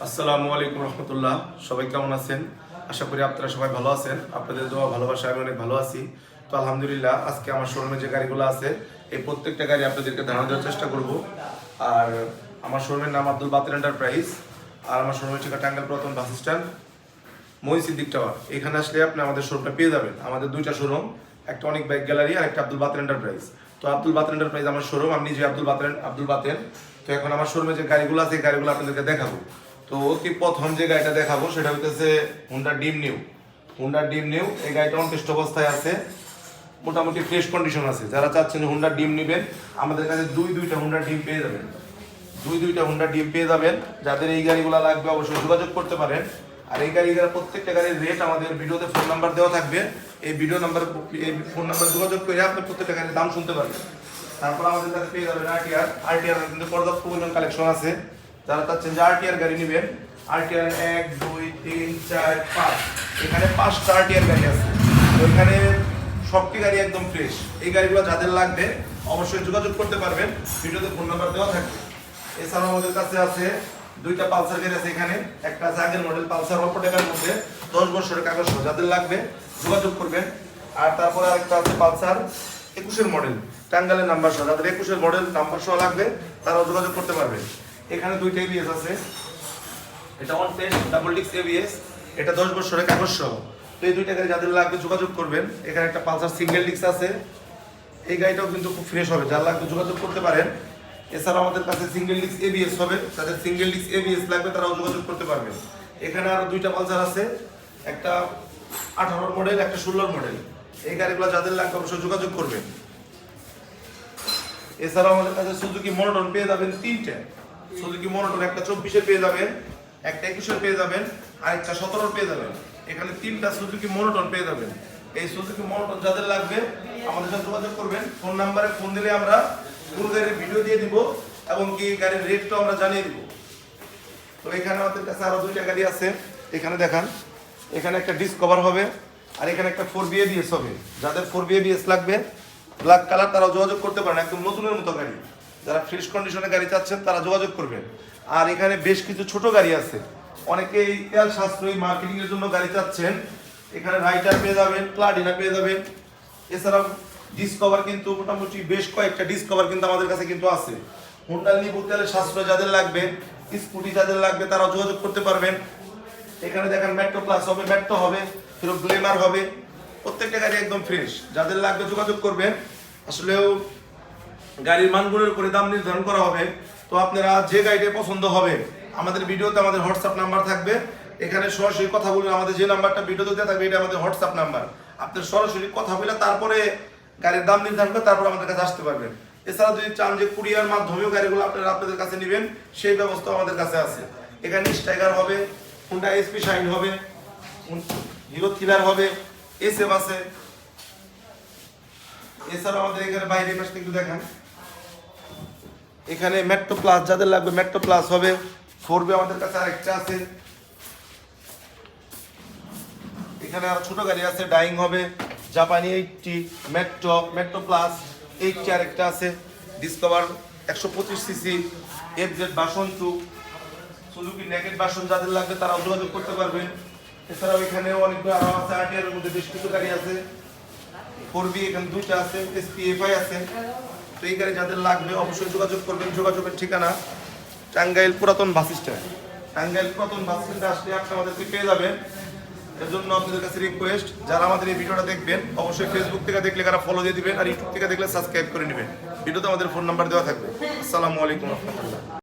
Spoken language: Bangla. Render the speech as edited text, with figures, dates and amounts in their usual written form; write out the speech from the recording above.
আসসালামু আলাইকুম রহমতুল্লাহ। সবাই কেমন আছেন? আশা করি আপনারা সবাই ভালো আছেন। আপনাদের দোয়া ভালোবাসা আমি অনেক ভালো আছি। তো আলহামদুলিল্লাহ, আজকে আমার শোরুমে যে গাড়িগুলো আছে এই প্রত্যেকটা গাড়ি আপনাদেরকে ধারণা দেওয়ার চেষ্টা করব। আর আমার শোরুমের নাম আব্দুল বাতের এন্টারপ্রাইজ। আর আমার শোরুমের ঠিকানা টাঙ্গাইল পুরাতন bus stand, Mohin Siddique tower. এখানে আসলে আপনি আমাদের শোরুমটা পেয়ে যাবেন। আমাদের দুইটা শোরুম, একটা অনেক বাইক গ্যালারি আর একটা আব্দুল বাতের এন্টারপ্রাইজ। তো আব্দুল বাতের এন্টারপ্রাইজ আমার শোরুম, আমি নিজে আব্দুল বাতেন। তো এখন আমার শোরুমে যে গাড়িগুলো আছে এই গাড়িগুলো আপনাদেরকে দেখাবো। তো অতি প্রথম যে গাড়িটা দেখাবো সেটা হচ্ছে হুন্ডা ডিম নিউ। এই গাড়িটা অনটেস্ট অবস্থায় আছে, মোটামুটি ফ্রেশ কন্ডিশন আছে। যারা চাচ্ছেন হুন্ডা ডিম নেবেন, আমাদের কাছে দুইটা হুন্ডা ডিম পেয়ে যাবেন। দুইটা হুন্ডা ডিম পেয়ে যাবেন। যাদের এই গাড়িগুলো লাগবে অবশ্যই যোগাযোগ করতে পারেন। আর এই গাড়িগুলো প্রত্যেকটা গাড়ির রেট আমাদের ভিডিওতে ফোন নাম্বার দেওয়া থাকবে। এই ফোন নাম্বার যোগাযোগ করে আপনি প্রত্যেকটা গাড়ির দাম শুনতে পারবেন। তারপর আমাদের কাছে পেয়ে যাবেন আরটিআর কিন্তু পর্যাপ্ত পরিমাণ কালেকশন আছে। যারা চাচ্ছেন যে আরটিআর গাড়ি নেবেন, আরটিআর 1 2 3 4 5, এখানে 5টা আরটিআর গাড়ি আছে। তো এখানে সবটি গাড়ি একদম ফ্রেশ। এই গাড়িগুলো যাদের লাগবে অবশ্যই যোগাযোগ করতে পারবেন, ভিডিওতে ফোন নাম্বার দেওয়া থাকবে। এছাড়াও আমাদের কাছে আছে দুইটা পালসার গাড়ি আছে। এখানে একটা আছে আগের মডেল পালসার, অল্প টাকার মধ্যে 10 বছরের কাগজ সহ। যাদের লাগবে যোগাযোগ করবেন। আর তারপরে আরেকটা আছে পালসার 21-এর মডেল, টাঙ্গাইলের নাম্বার সহ। যাদের 21-এর মডেল নাম্বার সহ লাগবে তারাও যোগাযোগ করতে পারবেন। এখানে দুইটা এবিএস আছে, এটা 110 ডাবল ডিস্ক এবিএস, এটা 10 বছরের কাগজ সহ। তো এই দুইটা গাড়ি যাদের লাগবে যোগাযোগ করবেন। এখানে একটা পালসার সিঙ্গেল ডিস্ক আছে, এই গাড়িটাও কিন্তু খুব ফ্রেশ হবে, যার লাগবে যোগাযোগ করতে পারেন। এছাড়াও আমাদের কাছে সিঙ্গেল ডিস্ক এবিএস হবে, যাদের সিঙ্গেল ডিস্ক এবিএস লাগবে তারাও যোগাযোগ করতে পারবেন। এখানে আরো দুইটা পালসার আছে, একটা 18 মডেল, একটা 16 মডেল। এই গাড়িগুলো যাদের লাগবে অবশ্যই যোগাযোগ করবেন। এছাড়াও আমাদের কাছে সুজুকি মনোটন পেয়ে যাবেন তিনটে। সুজুকি মনোটন একটা 24-এর পেয়ে যাবেন, একটা 21-এর পেয়ে যাবেন, আর একটা 17-এর পেয়ে যাবেন। এখানে তিনটা সুজুকি মনোটন পেয়ে যাবেন। এই সুজুকি মনোটন যাদের লাগবে আমাদের সাথে যোগাযোগ করবেন। ফোন নাম্বারে ফোন দিলে আমরা পুরো গাড়ির ভিডিও দিয়ে দিব এবং কি গাড়ির রেটটাও আমরা জানিয়ে দিব। তো এখানে আমাদের কাছে আরো দুইটা গাড়ি আছে। এখানে দেখান, এখানে একটা ডিসকভার হবে আর এখানে একটা 4B ABS হবে। যাদের 4B ABS লাগবে ব্ল্যাক কালার তারাও যোগাযোগ করতে পারেন, একদম নতুনের মতো গাড়ি। যারা ফ্রেশ কন্ডিশনে গাড়ি চাচ্ছেন তারা যোগাযোগ করবেন। আর এখানে বেশ কিছু ছোট গাড়ি আছে, অনেকেই তেল সাশ্রয়ী মার্কেটিং এর জন্য গাড়ি চাচ্ছেন। এখানে রাইটার পেয়ে যাবেন, প্লাটিনা পেয়ে যাবেন। এছাড়াও ডিসকভার কিন্তু মোটামুটি বেশ কয়েকটা ডিসকভার কিন্তু আমাদের কাছে কিন্তু আছে। হুন্ডা নিবু তেলের সাশ্রয় যাদের লাগবে, স্কুটি যাদের লাগবে তারাও যোগাযোগ করতে পারবেন। এখানে দেখেন মেট্রো প্লাস হবে, মেট্রো হবে, ফির গ্লেমার হবে। প্রত্যেকটা গাড়ি একদম ফ্রেশ, যাদের লাগবে যোগাযোগ করবেন। আসলেও গাড়ির মানগুলোর উপরে দাম নির্ধারণ করা হবে। তো আপনারা যে গাড়িটা পছন্দ হবে, আমাদের ভিডিওতে আমাদের হোয়াটসঅ্যাপ নাম্বার থাকবে, এখানে সরাসরি কথা বলবেন। আমাদের যে নাম্বারটা ভিডিওতে দেওয়া থাকবে এটা আমাদের হোয়াটসঅ্যাপ নাম্বার। আপনার সরাসরি কথা বলে তারপরে গাড়ির দাম নির্ধারণ করে তারপর আমাদের কাছে আসতে পারবেন। এছাড়া যদি চান যে কুরিয়ার মাধ্যমেও গাড়িগুলো আপনারা আপনাদের কাছে নেবেন, সেই ব্যবস্থা আমাদের কাছে আছে। এখানে স্টাইগার হবে, হুন্ডা এসপি শাইন হবে, হিরো থ্রিলার হবে, এসএফ আছে। এছাড়াও আমাদের এখানে বাইরে পাশে একটু দেখান, এখানে মেট্রো প্লাস যাদের লাগবে মেট্রো প্লাস হবে। 4B আমাদের কাছে আরেকটা আছে। এখানে আরো ছোট গাড়ি আছে, ডাইং হবে, জাপানি 80, মেট্রো প্লাস 80 আরেকটা আছে। Discover 125cc, FZ version 2, Suzuki naked version যাদের লাগবে তারাও যোগাযোগ করতে পারবেন। এছাড়াও এখানে অনেকগুলো আরো আছে, আরটিআর এর মধ্যে বেশ কিছু গাড়ি আছে। 4B এখানে দুইটা আছে, SPFI আছে। তো এই গাড়ি যাদের লাগবে অবশ্যই যোগাযোগ করবেন। যোগাযোগের ঠিকানা টাঙ্গাইল পুরাতন বাস স্ট্যান্ড। টাঙ্গাইল পুরাতন বাস স্ট্যান্ডে আসলে আপনি আমাদেরকে পেয়ে যাবেন। এর জন্য আপনাদের কাছে রিকোয়েস্ট, যারা আমাদের এই ভিডিওটা দেখবেন অবশ্যই ফেসবুক থেকে দেখলে তারা ফলো দিয়ে দিবেন, আর ইউটিউব থেকে দেখলে সাবস্ক্রাইব করে নেবেন। ভিডিওতে আমাদের ফোন নাম্বার দেওয়া থাকবে। আসসালামু আলাইকুম রহমতুল্লাহ।